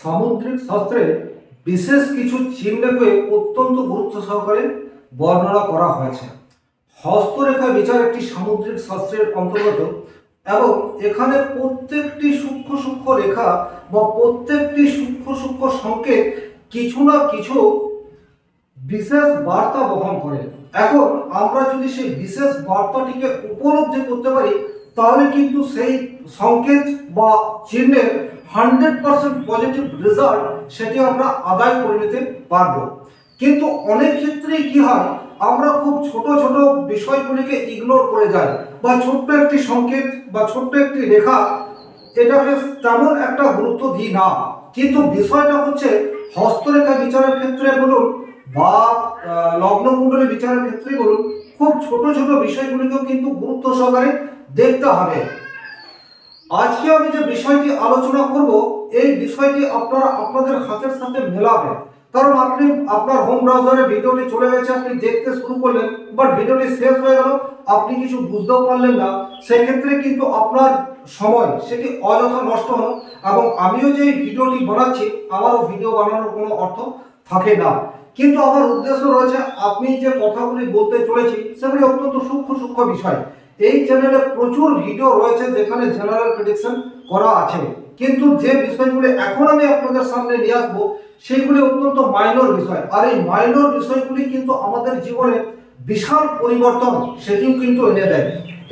সামুদ্রিক শাস্ত্রে বিশেষ কিছু চিহ্নকে অত্যন্ত গুরুত্ব সহকারে বর্ণনা করা হয়েছে। হস্তরেখা বিচার একটি সামুদ্রিক শাস্ত্রের অন্তর্গত এবং এখানে প্রত্যেকটি সূক্ষ্ম সূক্ষ্ম রেখা বা প্রত্যেকটি সূক্ষ্ম সূক্ষ্ম সংকেত কিছু না কিছু বিশেষ বার্তা বহন করে। এখন আমরা যদি সেই বিশেষ বার্তাটিকে উপলব্ধি করতে পারি তাহলে কিন্তু সেই সংকেত বা চিহ্নের 100% পজিটিভ রেজাল্ট সেটি আমরা আদায় করে নিতে পারবো। কিন্তু অনেক ক্ষেত্রেই কি হয়, আমরা খুব ছোট ছোট বিষয়গুলিকে ইগনোর করে যাই বা ছোট্ট একটি সংকেত বা ছোট্ট একটি রেখা এটাকে তেমন একটা গুরুত্ব দিই না। কিন্তু বিষয়টা হচ্ছে হস্তরেখা বিচারের ক্ষেত্রে বলুন বা লগ্নকুণ্ডলী বিচারের ক্ষেত্রে বলুন, খুব ছোট ছোট বিষয়গুলিকেও কিন্তু গুরুত্ব সহকারে দেখতে হবে। আজকে আমি যে বিষয়টি আলোচনা করব এই বিষয়টি আপনারা আপনাদের হাতের সাথে মেলাবেন। কারণ আপনি আপনার হোম ব্রাউজারে ভিডিওটি চলে গেছে, আপনি দেখতে শুরু করলেন, বাট ভিডিওটি শেষ হয়ে গেল, আপনি কিছু বুঝতেও পারলেন না, সেক্ষেত্রে কিন্তু আপনার সময় সেটি অযথা নষ্ট হলো এবং আমিও যে ভিডিওটি বানাচ্ছি আমারও ভিডিও বানানোর কোনো অর্থ থাকে না। কিন্তু আমার উদ্দেশ্য রয়েছে আপনি যে কথাগুলি বলতে চলেছি সেগুলি অত্যন্ত সূক্ষ্ম সূক্ষ্ম বিষয়। এই চ্যানেলে প্রচুর ভিডিও রয়েছে যেখানে জেনারেল প্রেডিকশন করা আছে, কিন্তু যে বিষয়গুলি এখন আমি আপনাদের সামনে নিয়ে আসবো সেগুলি অত্যন্ত মাইনর বিষয়। আর এই মাইনর বিষয়গুলি কিন্তু আমাদের জীবনে বিশাল পরিবর্তন সেটিও কিন্তু এনে দেয়।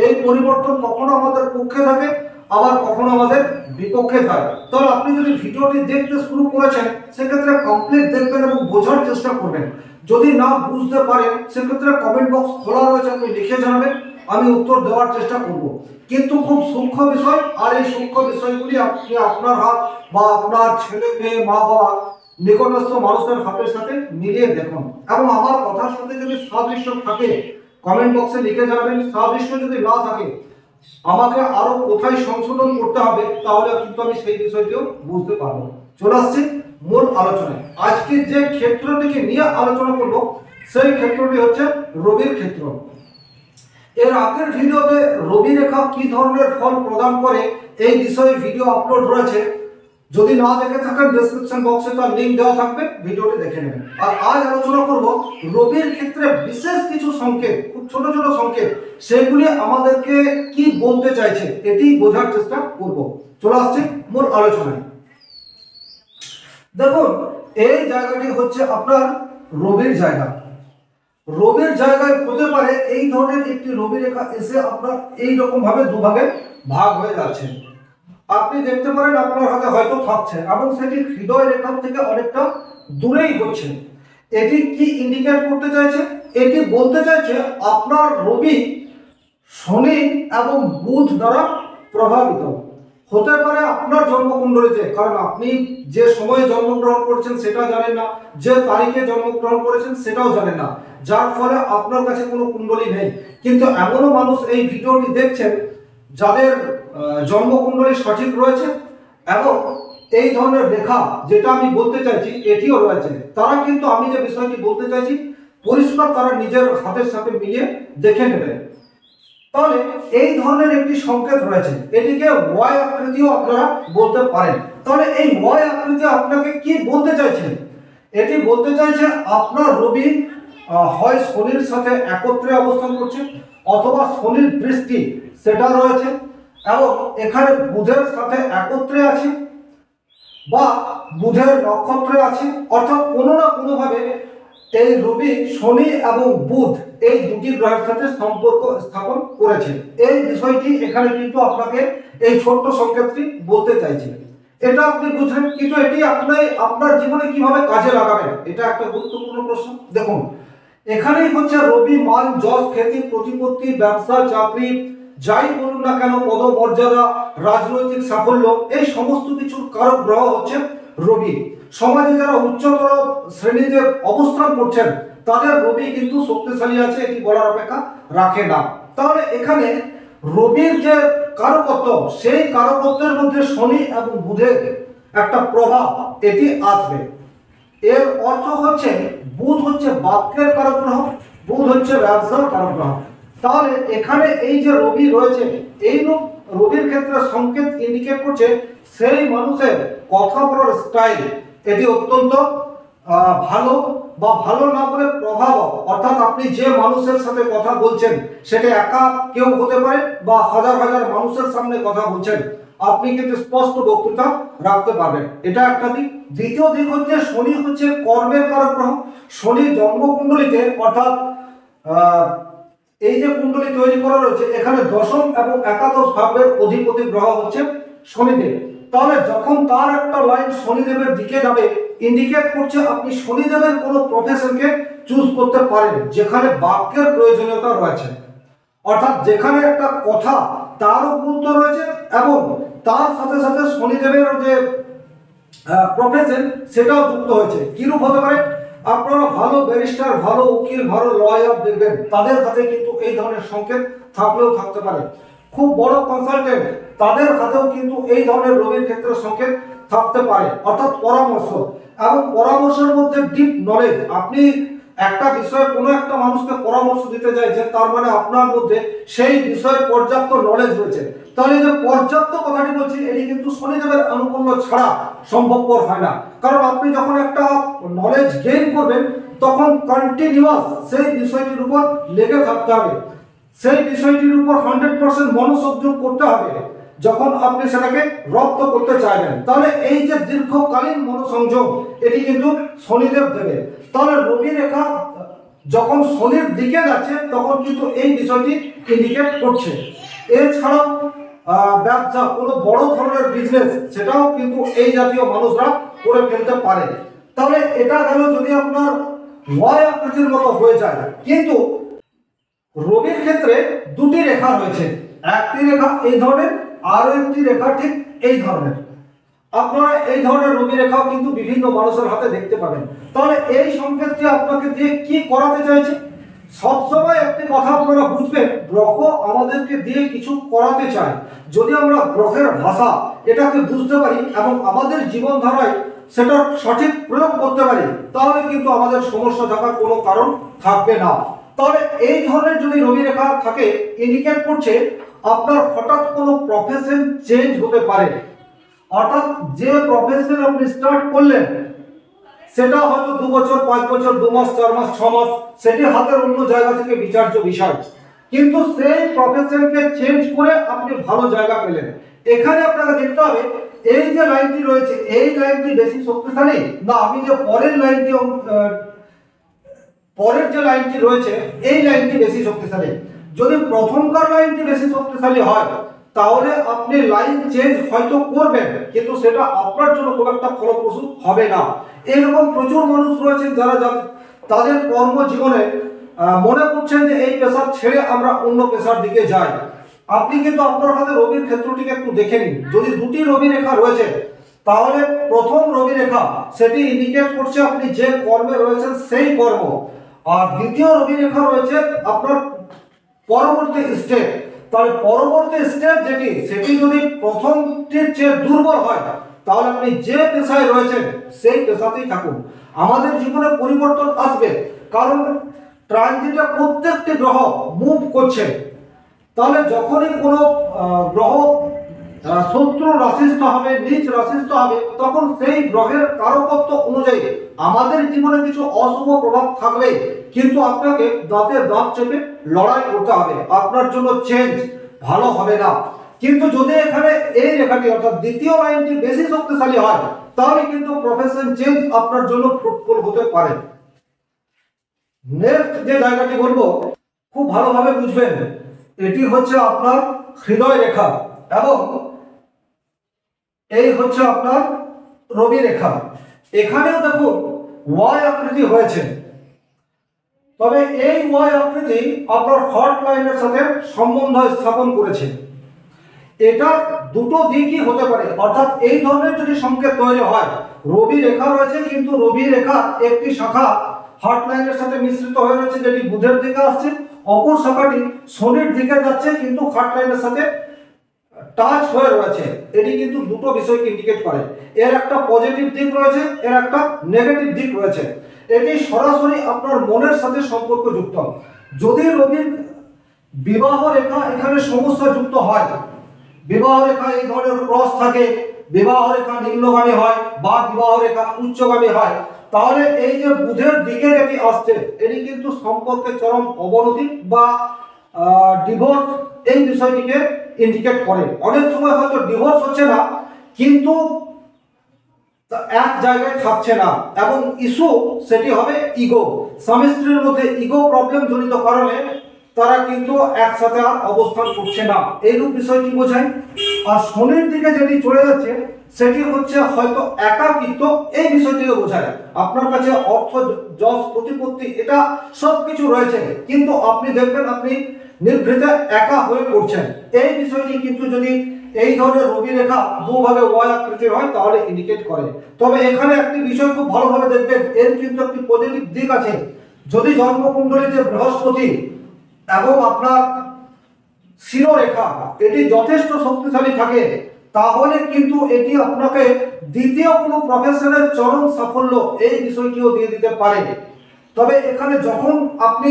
এই পরিবর্তন কখনো আমাদের পক্ষে থাকে আবার কখনো আমাদের বিপক্ষে থাকে। তাহলে আপনি যদি ভিডিওটি দেখতে শুরু করেছেন সেক্ষেত্রে কমপ্লিট দেখবেন এবং বোঝার চেষ্টা করবেন। যদি না বুঝতে পারেন সেক্ষেত্রে কমেন্ট বক্স খোলা রয়েছে, আপনি লিখে জানাবেন, আমি উত্তর দেওয়ার চেষ্টা করব। কিন্তু খুব সূক্ষ্ম বিষয়, আর এই সূক্ষ্ম বিষয়গুলি আপনি আপনার হাত বা আপনার ছেলে মেয়ে মা বাবা নিকটস্থ মানুষের হাতের সাথে মিলিয়ে দেখুন এবং আমার কথার সাথে যদি সাদৃশ্য থাকে কমেন্ট বক্সে লিখে জানাবেন। সাদৃশ্য যদি না থাকে আমাকে আরো কোথায় সংশোধন করতে হবে তাহলে কিন্তু আমি সেই বিষয়টিও বুঝতে পারবো। চলে আসছি মূল আলোচনায়। আজকে যে ক্ষেত্রটিকে নিয়ে আলোচনা করব সেই ক্ষেত্রটি হচ্ছে রবির ক্ষেত্র। এর আগের ভিডিওতে রবি রেখা কি ধরনের ফল প্রদান করে এই বিষয়ে ভিডিও আপলোড রয়েছে, যদি না দেখে থাকেন ডেসক্রিপশন বক্সে তার লিংক দেওয়া থাকবে, ভিডিওটি দেখে নেবেন। আর আজ আলোচনা করব রবির ক্ষেত্রে বিশেষ কিছু সংকেত, খুব ছোট ছোট সংকেত, সেগুলি আমাদেরকে কি বলতে চাইছে এটি বোঝার চেষ্টা করব। চলে আসছে মূল আলোচনায়। দেখুন, এই জায়গাটি হচ্ছে আপনার রবির জায়গা। রবির জায়গায় হতে পারে এই ধরনের একটি রবি রেখা এসে আপনার এই রকম ভাবে দুভাগে ভাগ হয়ে যাচ্ছে। আপনি দেখতে পারেন আপনার হাতে হয়তো থাকছে এবং সেটি হৃদয় রেখার থেকে অনেকটা দূরেই হচ্ছে। এটি কি ইন্ডিকেট করতে চাইছে? এটি বলতে চাইছে আপনার রবি শনি এবং বুধ দ্বারা প্রভাবিত হতে পারে আপনার জন্মকুণ্ডলীতে। কারণ আপনি যে সময়ে জন্মগ্রহণ করেছেন সেটা জানেন না, যে তারিখে জন্মগ্রহণ করেছেন সেটাও জানেন না, যার ফলে আপনার কাছে কোনো কুণ্ডলী নেই। কিন্তু এমনও মানুষ এই ভিডিওটি দেখছেন যাদের জন্মকুণ্ডলী সঠিক রয়েছে এবং এই ধরনের রেখা যেটা আমি বলতে চাইছি এটিও রয়েছে। তারা কিন্তু আমি যে বিষয়টি বলতে চাইছি পরিষ্কার তারা নিজের হাতের সাথে মিলিয়ে দেখে নেবে। তাহলে এই ধরনের একটি সংকেত রয়েছে, এটিকে ওয়াই আকৃতিও আপনারা বলতে পারেন। তাহলে এই ওয়াই আকৃতি আপনাকে কি বলতে চাইছে? এটি বলতে চাইছে আপনার রবি হয় শনির সাথে একত্রে অবস্থান করছে অথবা শনির দৃষ্টি সেটা রয়েছে এবং এখানে বুধের সাথে একত্রে আছে বা বুধের নক্ষত্রে আছে, অর্থাৎ কোনো না কোনোভাবে এই রবি শনি এবং বুধ এই দুটি গ্রহের সাথে সম্পর্ক স্থাপন করেছে। এই বিষয়টি এখানে কিন্তু আপনাকে এই ছোট্ট সংকেতটি বলতে চাইছে। এটা আপনি বুঝলেন, কিন্তু এটি আপনি আপনার জীবনে কিভাবে কাজে লাগাবেন এটা একটা গুরুত্বপূর্ণ প্রশ্ন। দেখুন, এখানেই হচ্ছে রবি মান যশ খ্যাতি প্রতিপত্তি ব্যবসা চাকরি যাই বলুন না কেন, পদমর্যাদা রাজনৈতিক সাফল্য এই সমস্ত কিছুর কারক গ্রহ হচ্ছে রবি। সমাজে যারা উচ্চতর শ্রেণীতে অবস্থান করছেন তাদের রবি কিন্তু শক্তিশালী আছে, এটি বলার অপেক্ষা রাখে না। তাহলে এখানে রবির যে কারকত্ব সেই কারকত্বের মধ্যে শনি এবং বুধের একটা প্রভাব এটি আসবে। এর অর্থ হচ্ছে বুধ হচ্ছে বাক্যের কারক গ্রহ, বুধ হচ্ছে ব্যবসার কারক গ্রহ। তাহলে এখানে এই যে রবি রয়েছে এই রবির ক্ষেত্রে সংকেত ইন্ডিকেট করছে সেই মানুষের কথা বলার স্টাইল এটি অত্যন্ত ভালো, বা ভালো না বলে প্রভাব, অর্থাৎ আপনি যে মানুষের সাথে কথা বলছেন সেটা একা কেউ হতে পারে বা হাজার হাজার মানুষের সামনে কথা বলছেন, আপনি কিন্তু স্পষ্ট বক্তৃতা রাখতে পারবেন, এটা একটা দিক। দ্বিতীয় দিক হচ্ছে শনি হচ্ছে কর্মের কারক গ্রহ। শনি জন্মকুণ্ডলিতে অর্থাৎ এই যে কুণ্ডলী তৈরি করা রয়েছে এখানে দশম এবং একাদশ ভাবের অধিপতি গ্রহ হচ্ছে শনিদেব। তাহলে যখন তার একটা লাইন শনিদেবের দিকে যাবে, ইন্ডিকেট করছে আপনি শনিদেবের কোনো প্রফেশনকে চুজ করতে পারেন যেখানে বাক্যের প্রয়োজনীয়তা রয়েছে, অর্থাৎ যেখানে একটা কথা তারও গুরুত্ব রয়েছে এবং তার সাথে সাথে শনিদেবের যে প্রফেশন সেটাও যুক্ত হয়েছে। কিরূপ হতে পারে? আপনারা ভালো ব্যারিস্টার, ভালো উকিল, ভালো লয়ার দেখবেন তাদের হাতে কিন্তু এই ধরনের সংকেত থাকলেও থাকতে পারে। খুব বড় কনসালটেন্ট তাদের হাতেও কিন্তু এই ধরনের রোগের ক্ষেত্রে সংকেত থাকতে পারে, অর্থাৎ পরামর্শ এবং পরামর্শের মধ্যে ডিপ নলেজ। আপনি একটা বিষয়ে কোনো একটা মানুষকে পরামর্শ দিতে চাইছেন, তার মানে আপনার মধ্যে সেই বিষয়ে পর্যাপ্ত নলেজ রয়েছে। তাহলে যে পর্যাপ্ত কথাটি বলছি এটি কিন্তু শনিদেবের আনুকূল্য ছাড়া সম্ভবপর হয় না, কারণ আপনি যখন একটা নলেজ গেইন করবেন তখন কন্টিনিউয়াস সেই বিষয়টির উপর লেগে থাকতে হবে, সেই বিষয়টির উপর 100% মনোসংযোগ করতে হবে যখন আপনি সেটাকে রপ্ত করতে চাইবেন। তাহলে এই যে দীর্ঘকালীন মনোসংযোগ এটি কিন্তু শনিদেব দেবে। তাহলে রবি রেখা যখন শনির দিকে যাচ্ছে তখন কিন্তু এই বিষয়টি ইন্ডিকেট করছে। এছাড়াও ব্যবসা, কোনো বড় ধরনের বিজনেস, সেটাও কিন্তু এই জাতীয় মানুষরা করে ফেলতে পারে। তাহলে এটা গেল যদি আপনার ওয়াই আকৃতির মতো হয়ে যায়। কিন্তু রবির ক্ষেত্রে দুটি রেখা রয়েছে, একটি রেখা এই ধরনের আর একটি রেখা ঠিক এই ধরনের। আপনারা এই ধরনের রবি রেখাও কিন্তু বিভিন্ন মানুষের হাতে দেখতে পাবেন। তাহলে এই সংকেতটি আপনাকে দিয়ে কি করাতে চাইছে? সবসময় একটি কথা আপনারা বুঝবেন, গ্রহ আমাদেরকে দিয়ে কিছু করাতে চায়। যদি আমরা গ্রহের ভাষা এটাকে বুঝতে পারি এবং আমাদের জীবনধারায় সেটা সঠিক প্রয়োগ করতে পারি, তাহলে কিন্তু আমাদের সমস্যা থাকার কোনো কারণ থাকবে না। তাহলে এই ধরনের যদি রবি রেখা থাকে, ইন্ডিকেট করছে আপনার হঠাৎ কোনো প্রফেশন চেঞ্জ হতে পারে, অর্থাৎ যে প্রফেশন আপনি স্টার্ট করলেন সেটা হয়তো 2 বছর, 5 বছর, 2 মাস, 4 মাস, 6 মাস, সেটি হাতের অন্য জায়গা থেকে বিচার্য বিষয়, কিন্তু সেই প্রফেশনকে চেঞ্জ করে আপনি ভালো জায়গা পেলেন। এখানে আপনাকে দেখতে হবে এই যে লাইনটি রয়েছে এই লাইনটি বেশি শক্তিশালী না আমি যে পরের যে লাইনটি রয়েছে এই লাইনটি বেশি শক্তিশালী। যদি প্রথমকার লাইনটি বেশি শক্তিশালী হয় তাহলে আপনি লাইন চেঞ্জ হয়তো করবেন, কিন্তু সেটা আপনার জন্য খুব একটা ফলপ্রসূ হবে না। এরকম প্রচুর মানুষ রয়েছেন যারা তাদের কর্মজীবনে মনে করছেন যে এই পেশার ছেড়ে আমরা অন্য পেশার দিকে যাই। আপনি কিন্তু আপনার হাতে রবির ক্ষেত্রটিকে একটু দেখে নিন। যদি দুটি রবি রেখা রয়েছে তাহলে প্রথম রবি রেখা সেটি ইন্ডিকেট করছে আপনি যে কর্মে রয়েছেন সেই কর্ম, আর দ্বিতীয় রবি রেখা রয়েছে আপনার পরবর্তী স্টেপ। তাহলে পরবর্তী স্টেপ যেটি সেটি যদি প্রথমটির চেয়ে দুর্বল হয় তাহলে আপনি যে পেশায় রয়েছেন সেই পেশাতেই থাকুন। আমাদের জীবনে পরিবর্তন আসবে, কারণ ট্রানজিটে প্রত্যেকটি গ্রহ মুভ করছে। তাহলে যখনই কোনো গ্রহ শত্রু রাশিস্থ হবে, নিচ রাশিস্থ হবে, তখন সেই গ্রহের কারকত্ব অনুযায়ী আমাদের জীবনে কিছু অশুভ প্রভাব থাকবে, কিন্তু আপনাকে দাঁতে দাঁত চেপে লড়াই করতে হবে, আপনার জন্য চেঞ্জ ভালো হবে না। কিন্তু যদি এখানে এই রেখাটি অর্থাৎ দ্বিতীয় লাইনটি বেশি শক্তিশালী হয় তাহলে কিন্তু প্রফেশন চেঞ্জ আপনার জন্য ফ্রুটফুল হতে পারে। নেক্সট যে জায়গাটি বলবো খুব ভালোভাবে বুঝবেন, এটি হচ্ছে আপনার হৃদয় রেখা এবং এই হচ্ছে আপনার রবি রেখা। এখানেও দেখুন ওয়াই আকৃতি হয়েছে, তবে এই ওয়াই আকৃতি আপনার হট লাইনের সাথে সম্বন্ধ স্থাপন করেছে। এটা দুটো দিকই হতে পারে, অর্থাৎ এই ধরনের যদি সংকেত তৈরি হয়, রবি রেখা রয়েছে কিন্তু রবি রেখা একটি শাখা হট লাইনের সাথে মিশ্রিত হয়ে রয়েছে যেটি বুধের দিকে আসছে, অপর শাখাটি শনির দিকে যাচ্ছে কিন্তু হট লাইনের সাথে টাচ হয়ে রয়েছে। এটি কিন্তু দুটো বিষয়কে ইন্ডিকেট করে, এর একটা পজিটিভ দিক রয়েছে, এর একটা নেগেটিভ দিক রয়েছে। এটি সরাসরি আপনার মনের সাথে সম্পর্কযুক্ত। যদি রবির বিবাহ রেখা এখানে সমস্যা যুক্ত হয়, বিবাহ রেখা এই ধরনের ক্রস থাকে বিবাহ রেখা নিম্নগামী হয় বা বিবাহ রেখা উচ্চগামী হয়, তাহলে এই যে বুধের দিকে যেটি আসছে এটি কিন্তু সম্পর্কে চরম অবনতি বা ডিভোর্স এই বিষয়টিকে ইন্ডিকেট করে। অনেক সময় হয়তো ডিভোর্স হচ্ছে না কিন্তু এক জায়গায় থাকছে না, এবং ইস্যু সেটি হবে ইগো। স্বামী স্ত্রীর মধ্যে ইগো প্রবলেম জনিত কারণে তারা কিন্তু একসাথে আর অবস্থান করছে না, এইরূপ বিষয়টি বোঝায়। আর শনির দিকে যেটি চলে যাচ্ছে সেটি হচ্ছে হয়তো একাকিত্ব, এই বিষয়টিকে বোঝায়। আপনার কাছে অর্থ, যশ, প্রতিপত্তি এটা সবকিছু রয়েছে কিন্তু আপনি দেখবেন আপনি নির্ভীতে একা হয়ে পড়ছেন, এই বিষয়টি কিন্তু যদি এই ধরনের রবি রেখা দুভাবে ওয়াই আকৃতির হয় তাহলে ইন্ডিকেট করে। তবে এখানে একটি বিষয় খুব ভালোভাবে দেখবেন, এর কিন্তু একটি পজিটিভ দিক আছে। যদি জন্মকুণ্ডলীতে বৃহস্পতি এবং আপনার শিরোরেখা এটি যথেষ্ট শক্তিশালী থাকে তাহলে কিন্তু এটি আপনাকে দ্বিতীয় কোনো প্রফেশনের চরম সাফল্য এই বিষয়টিও দিয়ে দিতে পারে। তবে এখানে যখন আপনি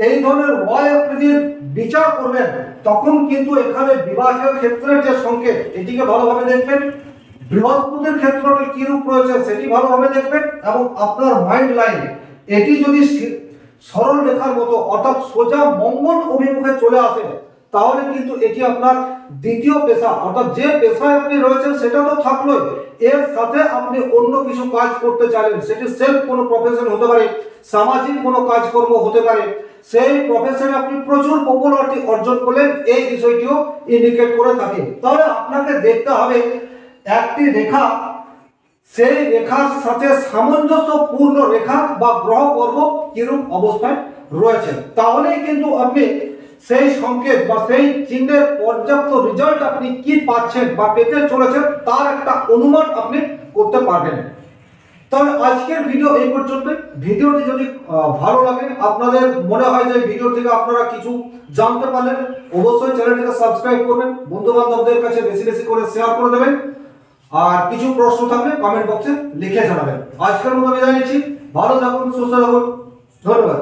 এই ধরনের ওয়াই আকৃতির বিচার করবেন তখন কিন্তু এখানে বিবাহের ক্ষেত্রে যে সংকেত এটিকে ভালোভাবে দেখবেন, বৃহস্পতির ক্ষেত্রটি কি রূপ রয়েছে সেটি ভালোভাবে দেখবেন, এবং আপনার মাইন্ড লাইন এটি যদি সরল রেখার মতো অর্থাৎ সোজা মঙ্গল অভিমুখে চলে আসে তাহলে কিন্তু এটি আপনার দ্বিতীয় পেশা, অর্থাৎ যে পেশায় আপনি রয়েছেন সেটা তো থাকলোই, এর সাথে আপনি অন্য কিছু কাজ করতে চাইলেন, সেটি সেলফ কোনো প্রফেশন হতে পারে, সামাজিক কোনো কাজকর্ম হতে পারে, সেই প্রফেশনে আপনি প্রচুর পপুলারিটি অর্জন করলেন, এই বিষয়টিও ইন্ডিকেট করে থাকে। তাহলে আপনাকে দেখতে হবে একটি রেখা সেই রেখার সাথে সামঞ্জস্যপূর্ণ রেখা বা গ্রহ পর্ব কিরূপ অবস্থায় রয়েছে, তাহলেই কিন্তু আপনি সেই সংকেত বা সেই চিহ্নের পর্যাপ্ত রেজাল্ট আপনি কি পাচ্ছেন বা পেতে চলেছেন তার একটা অনুমান আপনি করতে পারবেন। তবে আজকের ভিডিও এই পর্যন্ত। ভিডিওটি যদি ভালো লাগে, আপনাদের মনে হয় যে ভিডিও থেকে আপনারা কিছু জানতে পারলেন, অবশ্যই চ্যানেলটিকে সাবস্ক্রাইব করবেন, বন্ধু বান্ধবদের কাছে বেশি বেশি করে শেয়ার করে দেবেন, আর কিছু প্রশ্ন থাকলে কমেন্ট বক্সে লিখে জানাবেন। আজকের মতো বিদায় নিচ্ছি, ভালো থাকুন, সুস্থ থাকুন, ধন্যবাদ।